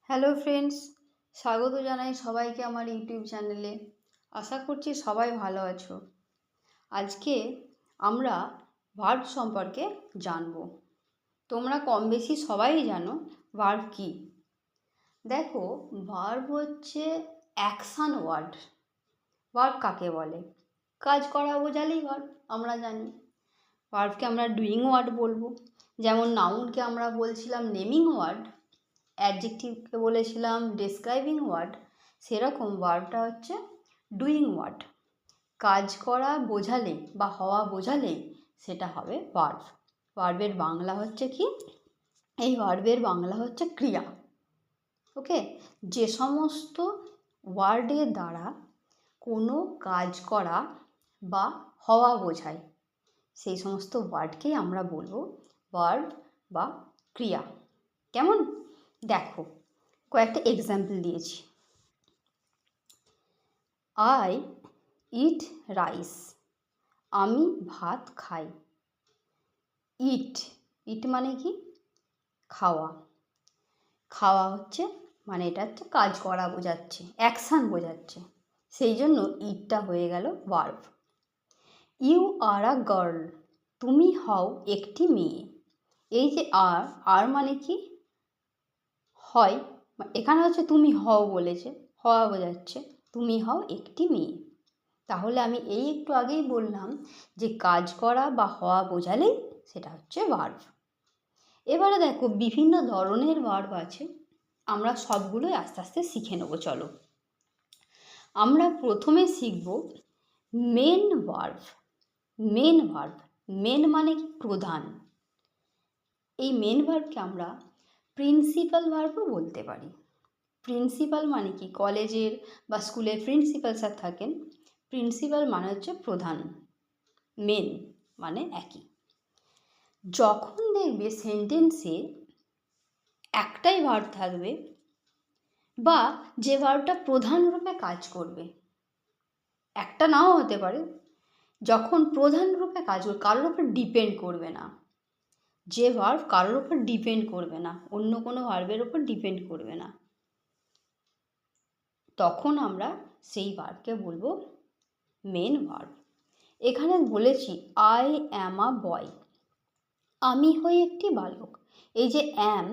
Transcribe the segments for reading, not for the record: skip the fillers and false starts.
Hello friends, স্বাগত জানাই সবাইকে আমার ইউটিউব চ্যানেলে। আশা করছি সবাই ভালো আছো। আজকে আমরা ভার্ব সম্পর্কে জানব। তোমরা কম বেশি সবাই জানো ভার্ব কি। দেখো, ভার্ব হচ্ছে অ্যাকশান ওয়ার্ড। ভার্ব কাকে বলে? কাজ করা বোঝালেই ভার্ব, আমরা জানি। ভার্বকে আমরা ডুইং ওয়ার্ড বলবো। যেমন নাউনকে আমরা বলছিলাম নেমিং ওয়ার্ড, অ্যাডজেক্টিভকে বলেছিলাম ডেসক্রাইবিং ওয়ার্ড, সেরকম ভার্বটা হচ্ছে ডুইং ওয়ার্ড। কাজ করা বোঝালে বা হওয়া বোঝালেই সেটা হবে ভার্ব। ভার্বের বাংলা হচ্ছে কি? এই ভার্বের বাংলা হচ্ছে ক্রিয়া। ওকে, যে সমস্ত ওয়ার্ডের দ্বারা কোনো কাজ করা বা হওয়া বোঝায় সেই সমস্ত ওয়ার্ডকেই আমরা বলবো ভার্ব বা ক্রিয়া। কেমন? দেখো, কয়েকটা এক্সাম্পল দিয়েছি। আই ইট রাইস, আমি ভাত খাই। ইট, ইট মানে কি? খাওয়া। খাওয়া হচ্ছে মানে এটা হচ্ছে কাজ করা বোঝাচ্ছে, অ্যাকশান বোঝাচ্ছে, সেই জন্য ইটটা হয়ে গেল verb. You are a girl, তুমি হও একটি মেয়ে। এই যে আর, আর মানে কি? হয়, এখানে হচ্ছে তুমি হও বলেছে, হওয়া বোঝাচ্ছে, তুমি হও একটি মেয়ে। তাহলে আমি এই একটু আগেই বললাম যে কাজ করা বা হওয়া বোঝালেই সেটা হচ্ছে ভার্ব। এবারে দেখো, বিভিন্ন ধরনের ভার্ব আছে, আমরা সবগুলোই আস্তে আস্তে শিখে নেব। চলো, আমরা প্রথমে শিখব main verb. Main verb, main মানে কি? প্রধান। এই মেন ভার্বকে আমরা প্রিন্সিপাল ভার্বও বলতে পারি। প্রিন্সিপাল মানে কি? কলেজের বা স্কুলের প্রিন্সিপাল স্যার থাকেন, প্রিন্সিপাল মানে হচ্ছে প্রধান, মেন মানে একই। যখন দেখবে সেন্টেন্সে একটাই ভার্ব থাকবে বা যে ভার্বটা প্রধান রূপে কাজ করবে, একটা নাও হতে পারে, যখন প্রধান রূপে কাজ করবে, কারোর উপর ডিপেন্ড করবে না, যে ভার্ব কারোর উপর ডিপেন্ড করবে না, অন্য কোনো ভার্বের উপর ডিপেন্ড করবে না, তখন আমরা সেই ভার্বকে বলবো মেন ভার্ব। এখানে বলেছি আই অ্যাম আ বয়, আমি হই একটি বালক। এই যে অ্যাম,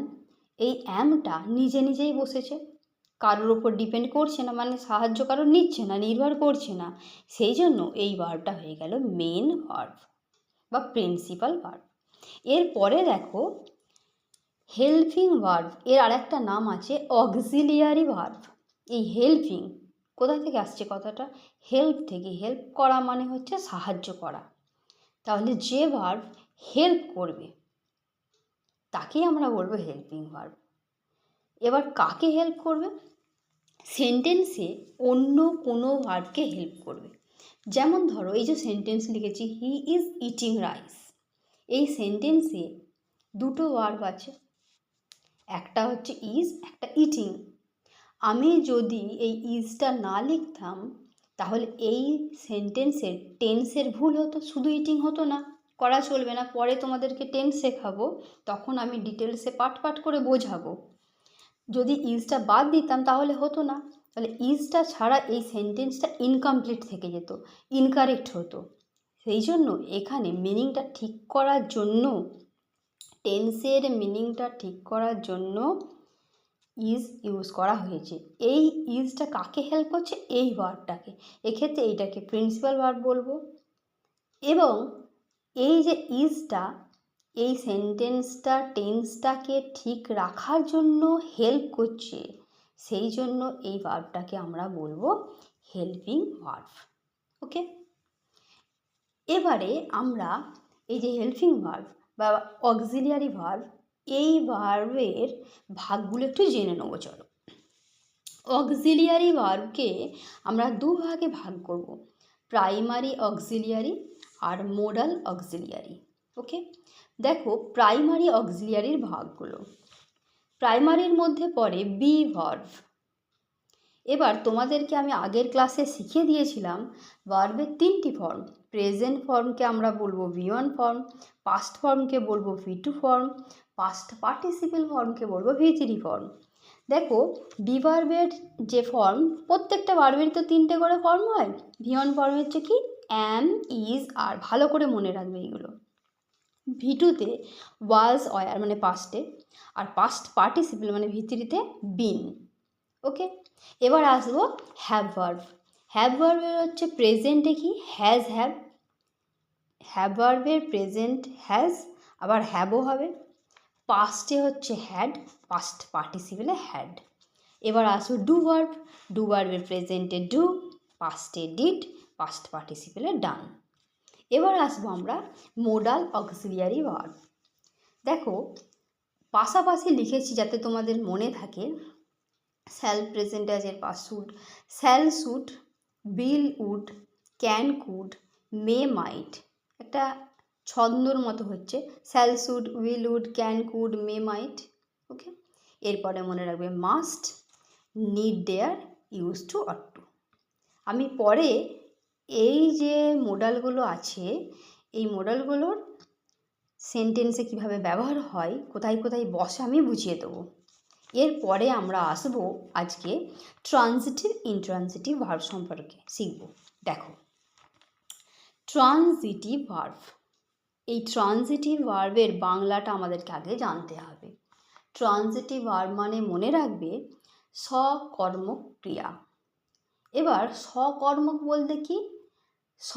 এই অ্যামটা নিজে নিজেই বসেছে, কারোর ওপর ডিপেন্ড করছে না, মানে সাহায্য কারোর নিচ্ছে না, নির্ভর করছে না, সেই জন্য এই ভার্বটা হয়ে গেল মেন ভার্ব বা প্রিন্সিপাল ভার্ব। এরপরে দেখো হেল্পিং ভার্ব, এর আরেকটা নাম আছে অক্সিলিয়ারি ভার্ব। এই হেল্পিং কোথা থেকে আসছে কথাটা? হেল্প থেকে। হেল্প করা মানে হচ্ছে সাহায্য করা। তাহলে যে ভার্ব হেল্প করবে তাকেই আমরা বলবো হেল্পিং ভার্ব। এবার কাকে হেল্প করবে? সেন্টেন্সে অন্য কোনো ভার্বকে হেল্প করবে। যেমন ধরো, এই যে সেন্টেন্স লিখেছি হি ইজ ইটিং রাইস, এই সেন্টেন্সে দুটো ভার্ব আছে, একটা হচ্ছে ইজ, একটা ইটিং। আমি যদি এই ইজটা না লিখতাম তাহলে এই সেন্টেন্সের টেন্সের ভুল হতো, শুধু ইটিং হতো না, করা চলবে না। পরে তোমাদেরকে টেন্স শেখাবো, তখন আমি ডিটেলসে পার্ট পার্ট করে বোঝাবো। যদি ইজটা বাদ দিতাম তাহলে হতো না, তাহলে ইজটা ছাড়া এই সেন্টেন্সটা ইনকমপ্লিট থেকে যেত, ইনকারেক্ট হতো। সেই জন্য এখানে মিনিংটা ঠিক করার জন্য, টেন্সের মিনিংটা ঠিক করার জন্য ইজ ইউজ করা হয়েছে। এই ইজটা কাকে হেল্প করছে? এই ভার্বটাকে। এক্ষেত্রে এইটাকে প্রিন্সিপাল ভার্ব বলবো। এবং এই যে ইজটা এই সেন্টেন্সটা টেন্সটাকে ঠিক রাখার জন্য হেল্প করছে, সেই জন্য এই ভার্বটাকে আমরা বলবো হেল্পিং ভার্ব। ওকে, এবারে আমরা এই যে হেল্পিং ভার্ব বা অক্সিলিয়ারি ভার্ব, এই ভার্বের ভাগগুলো একটু জেনে নেবো। চলো, অক্সিলিয়ারি ভার্বকে আমরা দুভাগে ভাগ করব, প্রাইমারি অক্সিলিয়ারি আর মোডাল অক্সিলিয়ারি। ওকে, দেখো প্রাইমারি অক্সিলিয়ারির ভাগগুলো। প্রাইমারির মধ্যে পড়ে বি ভার্ব। এবার তোমাদেরকে আমি আগের ক্লাসে শিখিয়ে দিয়েছিলাম ভার্বের তিনটি ফর্ম। প্রেজেন্ট ফর্মকে আমরা বলবো V1 ফর্ম, পাস্ট ফর্মকে বলবো V2 ফর্ম, পাস্ট পার্টিসিপেল ফর্মকে বলবো V3 ফর্ম। দেখো বি ভার্বের যে ফর্ম, প্রত্যেকটা ভার্বের তো 3টে করে ফর্ম হয়। ভি1 ফর্ম হচ্ছে কি অ্যাম, ইজ, আর। ভালো করে মনে রাখবে এইগুলো। ভি2তে ওয়াজ, ওয়্যার মানে পাস্টে, আর পাস্ট পার্টিসিপল মানে ভি3তে বিন। ওকে, এবার আসবো হ্যাভ ভার্ব। হ্যাভ ভার্বের হচ্ছে প্রেজেন্টে কি হ্যাজ, হ্যাভ ভার্বের প্রেজেন্ট হ্যাজ, আবার হ্যাভও হবে। পাস্টে হচ্ছে হ্যাড, পাস্ট পার্টিসিপলে হ্যাড। এবার আসবো ডু ভার্ব। ডু ভার্বের প্রেজেন্টে ডু, পাস্টে ডিড, পাস্ট পার্টিসিপলে ডান। এবার আসবো আমরা মোডাল অক্সিলিয়ারি ভার্ব। দেখো পাশাপাশি লিখেছি যাতে তোমাদের মনে থাকে। শ্যাল প্রেজেন্ট অ্যাজের past should, shall should, will would, can could, may might. একটা ছন্দর মতো হচ্ছে shall should, will would, can could, may might. Okay, এরপরে মনে রাখবে must, need, dare, use to, ought to. আমি পরে এই যে মোডালগুলো আছে এই মোডালগুলোর সেন্টেন্সে কিভাবে ব্যবহার হয়, কোথায় কোথায় বসে আমি বুঝিয়ে দেবো। এরপরে আমরা আসবো আজকে ট্রানজিটিভ ইনট্রানজিটিভ ভার্ব সম্পর্কে শিখব। দেখো ট্রানজিটিভ ভার্ব, এই ট্রানজিটিভ ভার্বের বাংলাটা আমাদেরকে আগে জানতে হবে। ট্রানজিটিভ ভার্ব মানে মনে রাখবে সকর্মক ক্রিয়া। এবার সকর্মক বলতে কি, স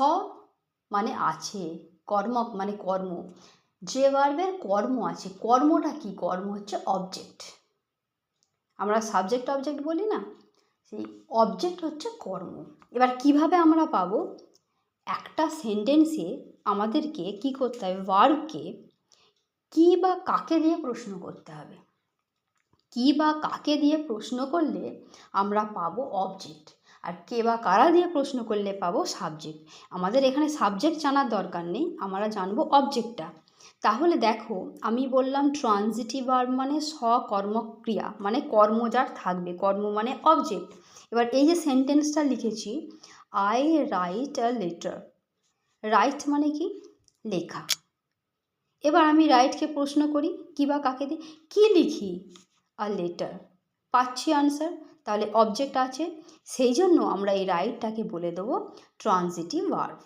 মানে আছে, কর্মক মানে কর্ম। যে ভার্বের কর্ম আছে, কর্মটা কি, কর্ম হচ্ছে অবজেক্ট। আমরা সাবজেক্ট অবজেক্ট বলি না, সেই অবজেক্ট হচ্ছে কর্ম। এবার কিভাবে আমরা পাবো, একটা সেন্টেন্সে আমাদেরকে কি করতে হবে, ভার্বকে কি বা কাকে দিয়ে প্রশ্ন করতে হবে। কি বা কাকে দিয়ে প্রশ্ন করলে আমরা পাবো অবজেক্ট, আর কে বা কারা দিয়ে প্রশ্ন করলে পাবো সাবজেক্ট। আমাদের এখানে সাবজেক্ট জানার দরকার নেই, আমরা জানবো অবজেক্টটা। তাহলে দেখো আমি বললাম ট্রানজিটিভ ভার্ব মানে সকর্মক ক্রিয়া, মানে কর্ম যার থাকবে, কর্ম মানে অবজেক্ট। এবার এই যে সেন্টেন্সটা লিখেছি, I write a letter. Right মানে কি, লেখা। এবার আমি রাইটকে প্রশ্ন করি কি বা কাকে দিয়ে, কি লিখি, আ লেটার। পাচ্ছি আনসার, তাহলে অবজেক্ট আছে, সেই জন্য আমরা এই রাইটটাকে বলে দেবো ট্রানজিটিভ ভার্ব।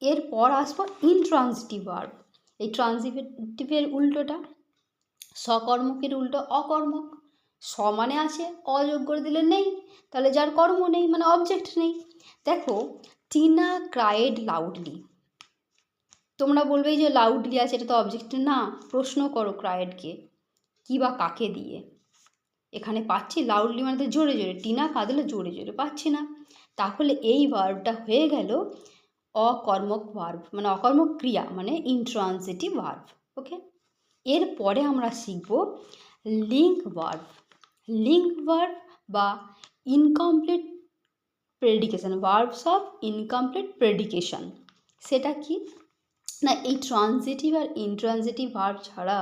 এরপর আসবো ইনট্রানজিটিভ ভার্ব। এই ট্রানজিটিভের উল্টোটা, সকর্মকের উল্টো অকর্মক। স মানে আছে, অযোগ্য দিলে নেই, তাহলে যার কর্ম নেই মানে অবজেক্ট নেই। দেখো টিনা ক্রাইড লাউডলি, তোমরা বলবে যে লাউডলি আছে এটা তো অবজেক্ট না, প্রশ্ন করো ক্রাইডকে কি বা কাকে দিয়ে। এখানে পাচ্ছি লাউডলি মানে তো জোরে জোরে, টিনা কাঁদলে জোরে জোরে, পাচ্ছি না। তাহলে এই ভার্বটা হয়ে গেল অকর্মক ভার্ব, মানে অকর্মক ক্রিয়া, মানে ইনট্রানজিটিভ ভার্ব। ওকে, এরপরে আমরা শিখব লিঙ্ক ভার্ব। লিঙ্ক ভার্ব বা ইনকমপ্লিট প্রেডিকেশন, ভার্বস অফ ইনকমপ্লিট প্রেডিকেশন। সেটা কি না, এই ট্রানজিটিভ আর ইনট্রানজিটিভ ভার্ব ছাড়া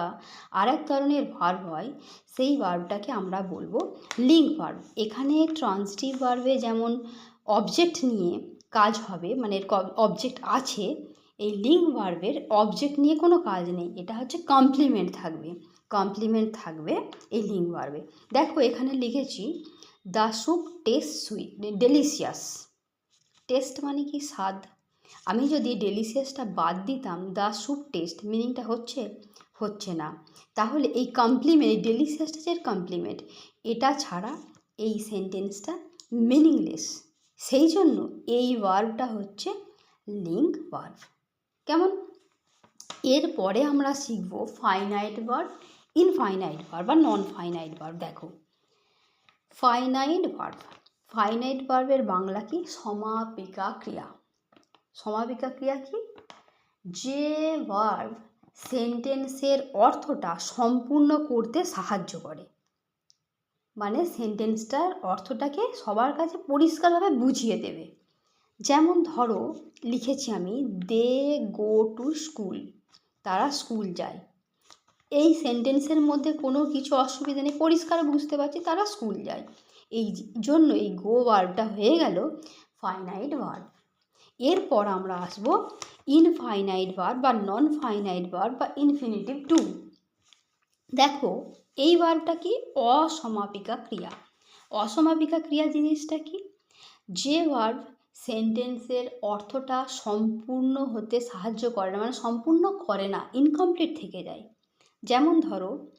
আর এক ধরনের ভার্ব হয়, সেই ভার্বটাকে আমরা বলবো লিঙ্ক ভার্ব। এখানে ট্রানজিটিভ ভার্বে যেমন অবজেক্ট নিয়ে কাজ হবে, মানে এর অবজেক্ট আছে, এই লিঙ্ক ভার্বের অবজেক্ট নিয়ে কোনো কাজ নেই, এটা হচ্ছে কমপ্লিমেন্ট থাকবে, কমপ্লিমেন্ট থাকবে এই লিঙ্ক ভার্বে। দেখো এখানে লিখেছি the soup taste sweet delicious. Test মানে কি, স্বাদ। আমি যদি ডেলিশিয়াসটা বাদ দিতাম, দ্য স্যুপ টেস্ট মিনিংটা হচ্ছে না। তাহলে এই কমপ্লিমেন্ট, এই ডেলিশিয়াসটা যে কমপ্লিমেন্ট, এটা ছাড়া এই সেন্টেন্সটা মিনিংলেস। সেই জন্য এই ভার্বটা হচ্ছে লিঙ্ক ভার্ব। কেমন? এরপরে আমরা শিখব ফাইনাইট ভার্ব, ইনফাইনাইট ভার্ব বা নন ফাইনাইট ভার্ব। দেখো ফাইনাইট ভার্ব, ফাইনাইট ভার্বের বাংলা কি, সমাপিকা ক্রিয়া। সমাপিকা ক্রিয়া কি, যে ভার্ব সেন্টেন্সের অর্থটা সম্পূর্ণ করতে সাহায্য করে, মানে সেন্টেন্সটার অর্থটাকে সবার কাছে পরিষ্কারভাবে বুঝিয়ে দেবে। যেমন ধরো লিখেছি আমি দে গো টু স্কুল, তারা স্কুল যায়। এই সেন্টেন্সের মধ্যে কোনো কিছু অসুবিধা নেই, পরিষ্কার বুঝতে পারছি তারা স্কুল যায়। এই জন্য এই গো ভার্বটা হয়ে গেল ফাইনাইট ভার্ব। এরপর আমরা আসবো ইনফাইনাইট ভার্ব বা নন ফাইনাইট ভার্ব বা ইনফিনিটিভ টু। দেখো এই ভার্বটা কি? অসমাপিকা ক্রিয়া। অসমাপিকা ক্রিয়া জিনিসটা কি? যে ভার্ব সেন্টেন্সের অর্থটা সম্পূর্ণ হতে সাহায্য করে না, মানে সম্পূর্ণ করে না, ইনকমপ্লিট থেকে যায়। যেমন ধরো,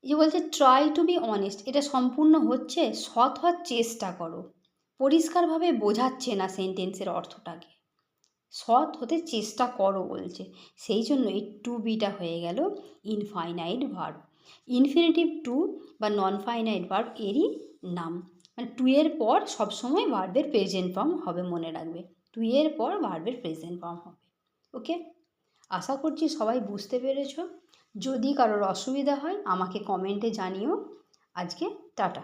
যে বলছে ট্রাই টু বি অনেস্ট, এটা সম্পূর্ণ হচ্ছে, সৎ হওয়ার চেষ্টা করো, পরিষ্কারভাবে বোঝাচ্ছে না সেন্টেন্সের অর্থটাকে, সৎ হতে চেষ্টা করো বলছে, সেই জন্য এই টু বিটা হয়ে গেল ইনফাইনাইট ভার্ব। ইনফিনিটিভ টু বা নন ফাইনাইট ভার্ব এরই নাম। মানে টু এর পর সবসময় ভার্বের প্রেজেন্ট ফর্ম হবে, মনে রাখবে, টু এর পর ভার্বের প্রেজেন্ট ফর্ম হবে। ওকে, আশা করছি সবাই বুঝতে পেরেছো। যদি কারোর অসুবিধা হয় আমাকে কমেন্টে জানিও। আজকে টাটা।